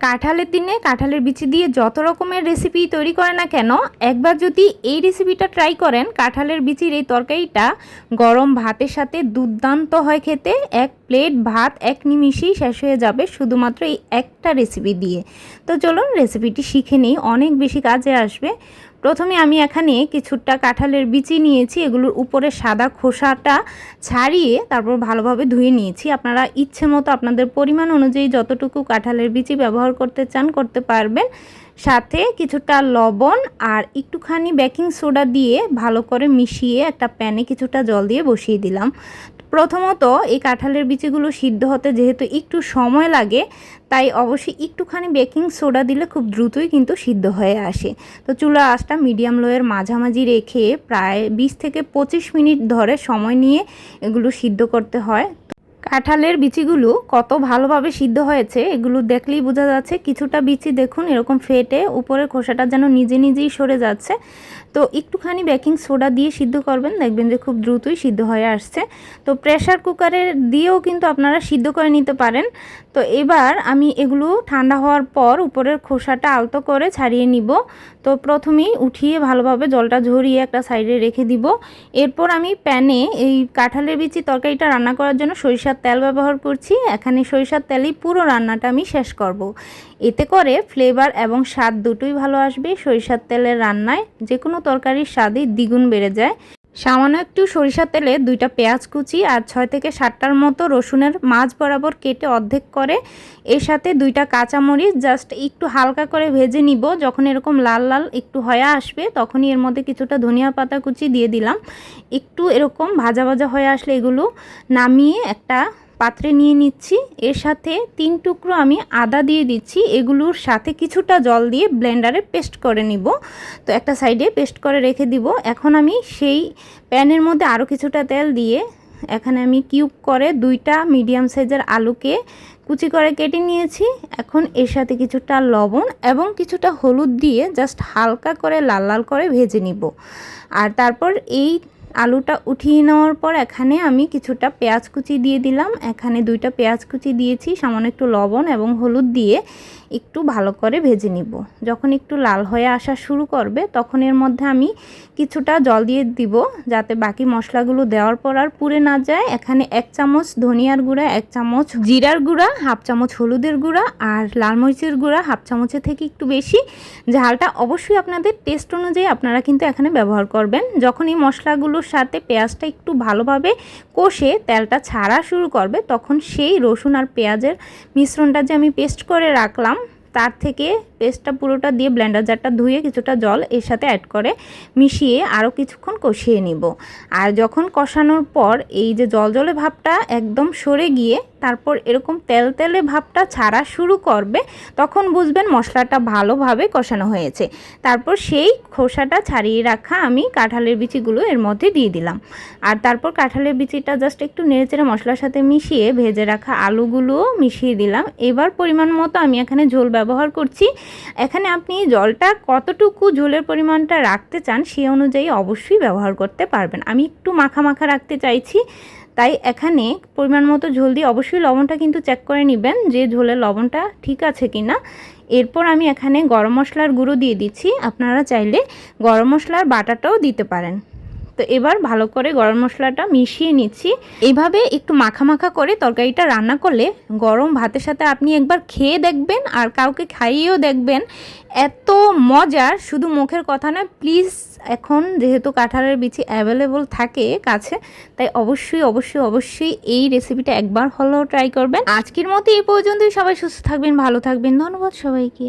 কাঁঠালের দিনে কাঁঠালের বিচি দিয়ে যত রকমের রেসিপি তৈরি করে না কেন, একবার যদি এই রেসিপিটা ট্রাই করেন, কাঁঠালের বিচির এই তরকারিটা গরম ভাতের সাথে দুর্দান্ত হয় খেতে। এক প্লেট ভাত এক নিমিষেই শেষ হয়ে যাবে শুধুমাত্র এই একটা রেসিপি দিয়ে। তো চলুন রেসিপিটি শিখে নিই, অনেক বেশি কাজে আসবে। প্রথমে আমি এখানে কিছুটা কাঁঠালের বিচি নিয়েছি, এগুলোর উপরে সাদা খোসাটা ছাড়িয়ে তারপর ভালোভাবে ধুয়ে নিয়েছি। আপনারা ইচ্ছে মতো আপনাদের পরিমাণ অনুযায়ী যতটুকু কাঁঠালের বিচি ব্যবহার করতে চান করতে পারবেন। সাথে কিছুটা লবণ আর একটুখানি বেকিং সোডা দিয়ে ভালো করে মিশিয়ে একটা প্যানে কিছুটা জল দিয়ে বসিয়ে দিলাম। প্রথমত এই কাঁঠালের বিচিগুলো সিদ্ধ হতে যেহেতু একটু সময় লাগে, তাই অবশ্যই একটুখানি বেকিং সোডা দিলে খুব দ্রুতই কিন্তু সিদ্ধ হয়ে আসে। তো চুলার আঁচটা মিডিয়াম লোয়ের মাঝামাঝি রেখে প্রায় 20 থেকে 25 মিনিট ধরে সময় নিয়ে এগুলো সিদ্ধ করতে হয়। কাঁঠালের বিচিগুলো কত ভালোভাবে সিদ্ধ হয়েছে এগুলো দেখলেই বোঝা যাচ্ছে। কিছুটা বিচি দেখুন এরকম ফেটে উপরের খোসাটা যেন নিজে নিজেই সরে যাচ্ছে। তো একটুখানি বেকিং সোডা দিয়ে সিদ্ধ করবেন, দেখবেন যে খুব দ্রুতই সিদ্ধ হয়ে আসছে। তো প্রেশার কুকারে দিয়েও কিন্তু আপনারা সিদ্ধ করে নিতে পারেন। তো এবার আমি এগুলো ঠান্ডা হওয়ার পর উপরের খোসাটা আলতো করে ছাড়িয়ে নিব। তো প্রথমেই উঠিয়ে ভালোভাবে জলটা ঝরিয়ে একটা সাইডে রেখে দিব। এরপর আমি প্যানে এই কাঁঠালের বিচি তরকারিটা রান্না করার জন্য সরিষার তেল ব্যবহার করছি। এখানে সরিষার তেলেই পুরো রান্নাটা আমি শেষ করব। এতে করে ফ্লেভার এবং স্বাদ দুটোই ভালো আসবে। সরিষার তেলের রান্নায় যে কোনো তরকারির স্বাদই দ্বিগুণ বেড়ে যায়। সামান্য একটু সরিষার তেলে 2টা পেঁয়াজ কুচি আর 6 থেকে 7টার মতো রসুনের মাঝ বরাবর কেটে অর্ধেক করে, এর সাথে 2টা কাঁচামরিচ জাস্ট একটু হালকা করে ভেজে নিব। যখন এরকম লাল লাল একটু হয়ে আসবে তখনই এর মধ্যে কিছুটা ধনিয়া পাতা কুচি দিয়ে দিলাম। একটু এরকম ভাজা ভাজা হয়ে আসলে এগুলো নামিয়ে একটা পাত্রে নিয়ে নিচ্ছি। এর সাথে 3 টুকরো আমি আদা দিয়ে দিচ্ছি। এগুলোর সাথে কিছুটা জল দিয়ে ব্লেন্ডারে পেস্ট করে নিব। তো একটা সাইডে পেস্ট করে রেখে দিব। এখন আমি সেই প্যানের মধ্যে আরও কিছুটা তেল দিয়ে এখানে আমি কিউব করে 2টা মিডিয়াম সাইজের আলুকে কুচি করে কেটে নিয়েছি। এখন এর সাথে কিছুটা লবণ এবং কিছুটা হলুদ দিয়ে জাস্ট হালকা করে লাল লাল করে ভেজে নিব। আর তারপর এই আলুটা উঠিয়ে নেওয়ার পর এখানে আমি কিছুটা পেঁয়াজ কুচি দিয়ে দিলাম। এখানে 2টা পেঁয়াজ কুচি দিয়েছি, সামান্য একটু লবণ এবং হলুদ দিয়ে একটু ভালো করে ভেজে নিব। যখন একটু লাল হয়ে আসা শুরু করবে তখন এর মধ্যে আমি কিছুটা জল দিয়ে দিব যাতে বাকি মশলাগুলো দেওয়ার পর আর পুড়ে না যায়। এখানে 1 চামচ ধনিয়ার গুঁড়া, 1 চামচ জিরার গুঁড়া, 1/2 চামচ হলুদের গুঁড়া আর লাল মরিচের গুঁড়া 1/2 চামচের থেকে একটু বেশি। ঝালটা অবশ্যই আপনাদের টেস্ট অনুযায়ী আপনারা কিন্তু এখানে ব্যবহার করবেন। যখন এই মশলাগুলোর সাথে পেঁয়াজটা একটু ভালোভাবে কষে তেলটা ছাড়া শুরু করবে তখন সেই রসুন আর পেঁয়াজের মিশ্রণটা যে আমি পেস্ট করে রাখলাম তার থেকে পেস্টটা পুরোটা দিয়ে ব্লেন্ডার জারটা ধুয়ে কিছুটা জল এর সাথে অ্যাড করে মিশিয়ে আরও কিছুক্ষণ কষিয়ে নিব। আর যখন কষানোর পর এই যে জলজলে ভাবটা একদম সরে গিয়ে তারপর এরকম তেল তেলে ভাবটা ছাড়া শুরু করবে তখন বুঝবেন মশলাটা ভালোভাবে কষানো হয়েছে। তারপর সেই খোসাটা ছাড়িয়ে রাখা আমি কাঁঠালের বিচিগুলো এর মধ্যে দিয়ে দিলাম। আর তারপর কাঁঠালের বিচিটা জাস্ট একটু নেড়েচেড়ে মশলার সাথে মিশিয়ে ভেজে রাখা আলুগুলোও মিশিয়ে দিলাম। এবার পরিমাণ মতো আমি এখানে ঝোল ব্যবহার করছি। এখানে আপনি জলটা কতটুকু ঝোলের পরিমাণটা রাখতে চান সেই অনুযায়ী অবশ্যই ব্যবহার করতে পারবেন। আমি একটু মাখা মাখা রাখতে চাইছি, তাই এখানে পরিমাণ মতো ঝোল দিয়ে অবশ্যই লবণটা কিন্তু চেক করে নেবেন যে ঝোলের লবণটা ঠিক আছে কিনা। এরপর আমি এখানে গরম মশলার গুঁড়ো দিয়ে দিচ্ছি, আপনারা চাইলে গরম মশলার বাটাটাও দিতে পারেন। তো এবার ভালো করে গরম মশলাটা মিশিয়ে নিচ্ছি। এইভাবে একটু মাখা মাখা করে তরকারিটা রান্না করলে গরম ভাতের সাথে আপনি একবার খেয়ে দেখবেন আর কাউকে খাইয়েও দেখবেন, এত মজার। শুধু মুখের কথা নয়, প্লিজ এখন যেহেতু কাঁঠালের বিচি অ্যাভেলেবল থাকে কাছে, তাই অবশ্যই অবশ্যই অবশ্যই এই রেসিপিটা একবার হলেও ট্রাই করবেন। আজকের মতো এই পর্যন্তই। সবাই সুস্থ থাকবেন, ভালো থাকবেন। ধন্যবাদ সবাইকে।